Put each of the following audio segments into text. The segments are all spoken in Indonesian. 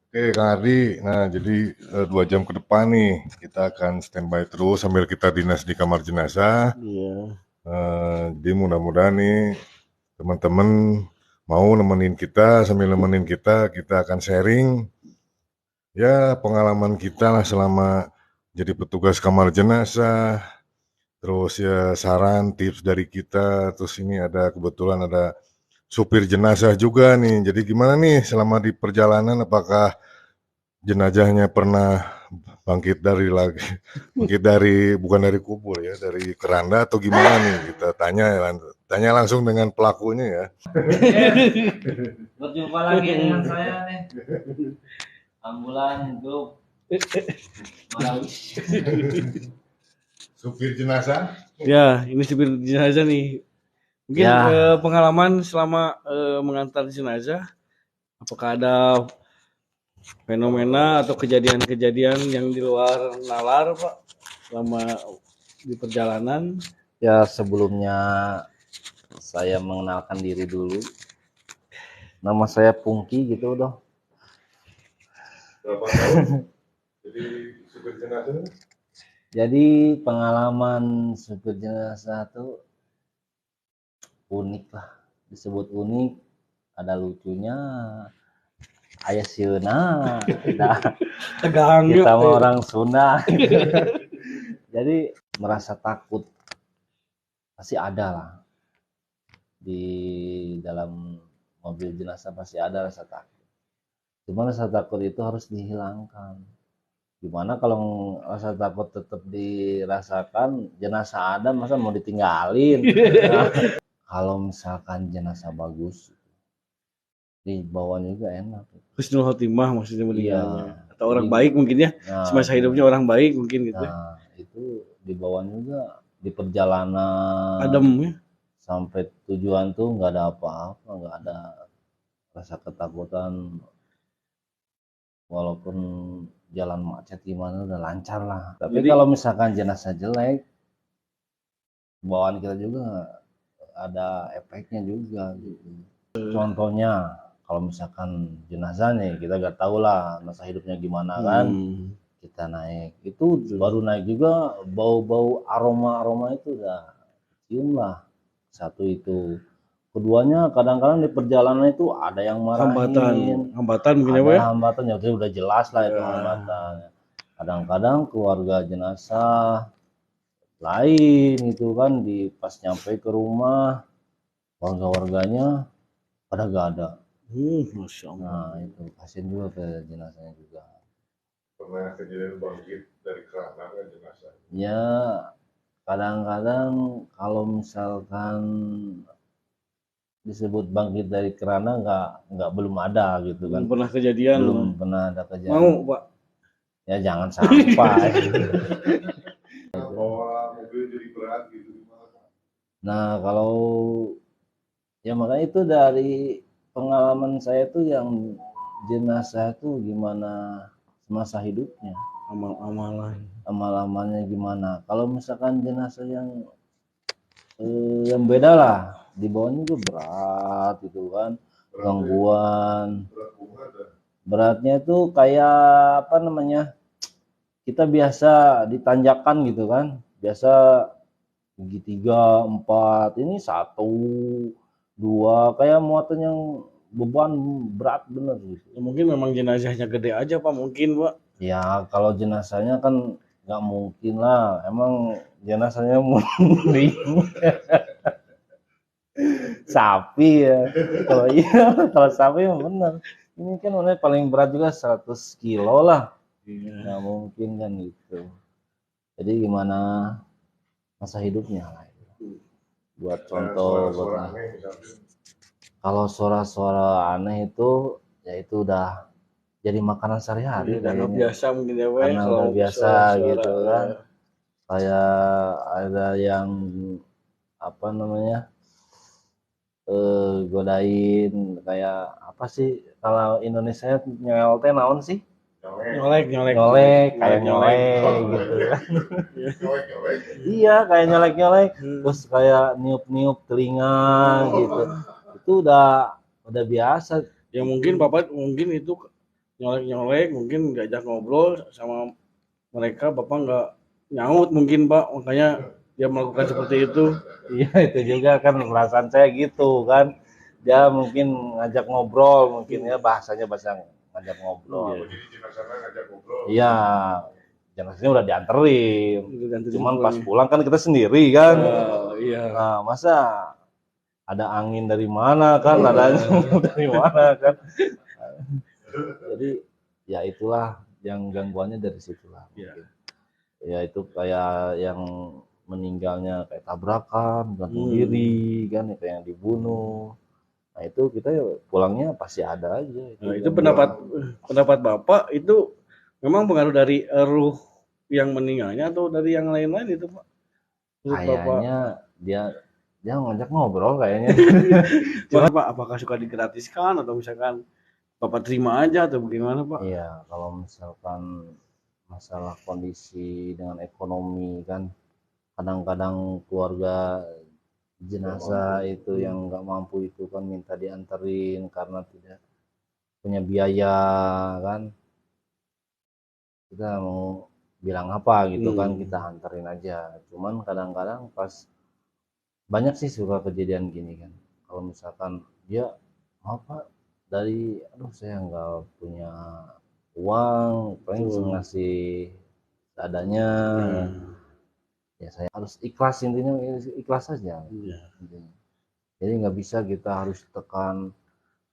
Oke, Kang Ardi. Nah, jadi 2 jam ke depan nih kita akan standby terus sambil kita dinas di kamar jenazah. Iya. Jadi mudah-mudahan nih teman-teman mau nemenin kita, sambil nemenin kita akan sharing ya pengalaman kita lah selama jadi petugas kamar jenazah. Terus ya saran, tips dari kita. Terus ini ada kebetulan ada supir jenazah juga nih. Jadi gimana nih selama di perjalanan, apakah jenazahnya pernah bangkit dari lagi, bangkit dari bukan dari kubur ya, dari keranda atau gimana nih? Kita tanya langsung dengan pelakunya ya. Berjumpa lagi dengan saya nih, ambulan grup Malawi. Supir jenazah. Ya, ini supir jenazah nih. Mungkin Ya. pengalaman selama mengantar jenazah, apakah ada fenomena atau kejadian-kejadian yang di luar nalar, Pak, selama di perjalanan? Ya, sebelumnya saya mengenalkan diri dulu. Nama saya Pungki gitu dong. Berapa tahun jadi supir jenazah? Jadi pengalaman supir jenazah tuh unik lah. Disebut unik, ada lucunya. Ayah siuna, Tegang kita yuk. mah orang Sunda. Jadi merasa takut pasti ada lah di dalam mobil jenazah, pasti ada rasa takut. Cuma rasa takut itu harus dihilangkan. Gimana kalau rasa takut tetap dirasakan, jenazah ada masa mau ditinggalin? Nah, kalau misalkan jenazah bagus, dibawanya juga enak. Husnul khotimah maksudnya Iya. meninggalnya. Atau orang Jadi, baik mungkin ya. nah, Semasa hidupnya orang baik mungkin gitu. nah itu dibawanya juga di perjalanan Adem ya. sampai tujuan tuh nggak ada apa-apa, nggak ada rasa ketakutan, walaupun jalan macet gimana udah lancar lah. Tapi Jadi- kalau misalkan jenazah jelek, bawaan kita juga ada efeknya juga gitu. Contohnya kalau misalkan jenazah nih, kita nggak tahu lah masa hidupnya gimana kan, kita naik itu baru naik juga bau-bau aroma itu udah cium lah. Satu itu, keduanya kadang-kadang di perjalanan itu ada yang marahin, hambatan mungkin ada ya. hambatan ya udah jelas lah itu Ya. hambatan. Kadang-kadang keluarga jenazah lain itu kan di pas nyampe ke rumah warga-warganya pada gak ada. Masya Allah. Nah itu kasihan juga ke jenazahnya juga. Pernah kejadian bangkit dari keranda kan jenazah? Ya kadang-kadang kalau misalkan disebut bangkit dari kerana nggak belum ada gitu kan, Belum pernah kejadian. belum pernah ada kejadian. Mau Pak? Ya jangan sampai. Bawa mobil jadi berat gitu gimana? Nah kalau ya makanya itu dari pengalaman saya tuh yang jenazah tuh gimana semasa hidupnya, amal-amalnya gimana. Kalau misalkan jenazah yang beda lah, di bawahnya juga berat gitu kan, gangguan. Beratnya itu kayak apa namanya, kita biasa ditanjakan gitu kan, biasa gigi 3, 4, ini 1, 2, kayak muatan yang beban berat bener gitu. Ya, mungkin memang jenazahnya gede aja Pak, mungkin Pak. Ya kalau jenazahnya kan nggak mungkin lah, emang jenazahnya murni. Sapi ya, kalau iya kalau sapi mah bener. Ini kan paling berat juga 100 kilo lah, nggak mungkin kan gitu. Jadi gimana masa hidupnya lah itu. Buat contoh buat kalau suara-suara aneh itu ya itu udah jadi makanan sehari-hari Karena biasa mungkin ya Pak. karena udah biasa gitu kan. Kayak ada yang apa namanya godain kayak apa sih kalau Indonesia nyel teh naon sih? Nyolek Kayak nyolek gitu kan. Iya kayak nyolek terus kayak niup telinga gitu, itu udah biasa ya. Mungkin Bapak mungkin itu nyolek-nyolek, mungkin diajak ngobrol sama mereka, Bapak nggak nyaut mungkin Pak, makanya dia melakukan seperti itu. Iya itu juga kan perasaan saya gitu kan. Dia mungkin ngajak ngobrol, mungkin ya bahasa ngajak ngobrol. Jadi jenazahnya ngajak ngobrol. Iya, jenazahnya udah dianterin. Dan Cuman pas pulang kan kita sendiri kan. iya. Nah, masa ada angin dari mana kan, ada angin dari mana kan. Jadi ya itulah yang gangguannya dari situlah. Iya. Ya itu kayak yang meninggalnya kayak tabrakan, gantung diri kan, kayak yang dibunuh. Nah itu kita pulangnya pasti ada aja. Nah, itu pendapat Bapak itu memang pengaruh dari ruh yang meninggalnya atau dari yang lain-lain itu Pak? Menurut Bapak, Kayaknya dia ngajak ngobrol kayaknya. Pak, apakah suka digratiskan atau misalkan Bapak terima aja atau bagaimana Pak? Iya, kalau misalkan masalah kondisi dengan ekonomi kan, kadang-kadang keluarga jenazah itu yang nggak mampu itu kan minta dianterin karena tidak punya biaya kan, kita mau bilang apa gitu kan, kita anterin aja. Cuman kadang-kadang pas banyak sih suka kejadian gini kan, kalau misalkan dia apa dari aduh saya nggak punya uang, paling ngasih seadanya. Ya saya harus ikhlas, intinya ikhlas saja. Iya. Jadi nggak bisa kita harus tekan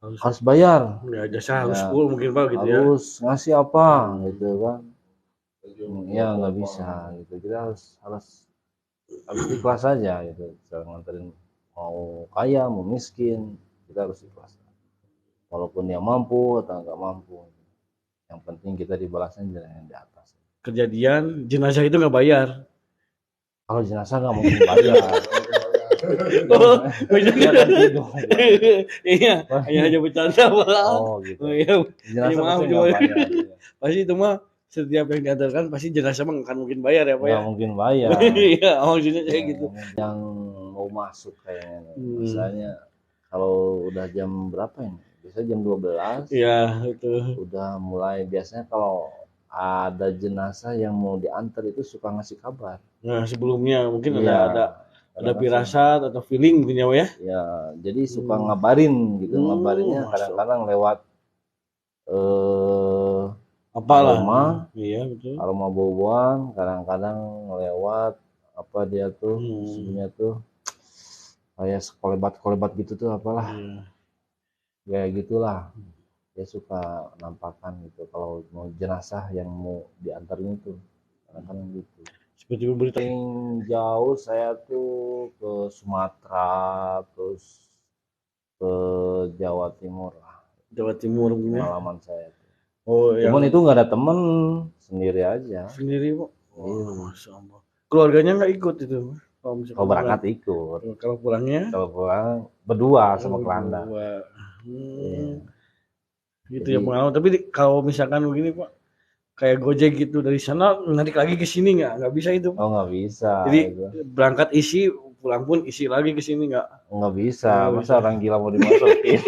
harus bayar, Ya jasa harus Ya, full mungkin Pak gitu ya. harus ngasih apa gitu kan. Ya nggak bisa gitu, kita harus ikhlas saja gitu. Cara nganterin mau kaya mau miskin, kita harus ikhlas. Walaupun dia mampu atau nggak mampu, yang penting kita dibalasnya jalan yang di atas. Kejadian jenazah itu nggak bayar. Kalau jenazah nggak mungkin bayar. Oh, Dia kan hidup. iya, hanya bercanda Pak. Oh gitu. Oh, iya. Jenazah Maaf, pasti cuma- nggak bayar. Pasti itu mah setiap yang diantarkan pasti jenazah mah nggak akan mungkin bayar ya Pak ya. Nggak mungkin bayar. Iya, maksudnya kayak gitu. Yang mau masuk kayaknya. Misalnya kalau udah jam berapa ini? Biasanya jam 12. Iya, itu. Udah mulai, biasanya kalau ada jenazah yang mau diantar itu suka ngasih kabar. Nah, sebelumnya mungkin Iya. ada firasat atau feeling mungkin ya Pak ya. Ya, jadi suka ngabarin gitu. Ngabarinnya masuk. kadang-kadang lewat Apalah. aroma, Iya, betul. aroma bau-bauan, kadang-kadang lewat apa dia tuh, sebenarnya tuh kayak kolebat gitu tuh apalah. Iya. Kayak gitulah. Dia suka nampakkan gitu kalau mau jenazah yang mau diantarin itu. Kadang-kadang gitu. Seperti berita Paling jauh saya tuh ke Sumatera, terus ke Jawa Timur lah, Jawa Timur mungkin ya. pengalaman saya. Oh, yang Cuman itu nggak ada temen, sendiri aja. sendiri Pak. Iya. Masya Allah. Keluarganya nggak ikut itu. Kalau misalkan Kalau berangkat ikut, kalau pulangnya kalau pulang berdua sama keranda. berdua. Iya. Gitu Jadi- ya pengalaman. Tapi kalau misalkan begini Pak, kayak Gojek gitu dari sana narik lagi ke sini nggak bisa itu. Oh nggak bisa. Jadi gitu. berangkat isi, pulang pun isi lagi ke sini nggak. Nggak bisa. Oh, Masa orang gila mau dimasukin?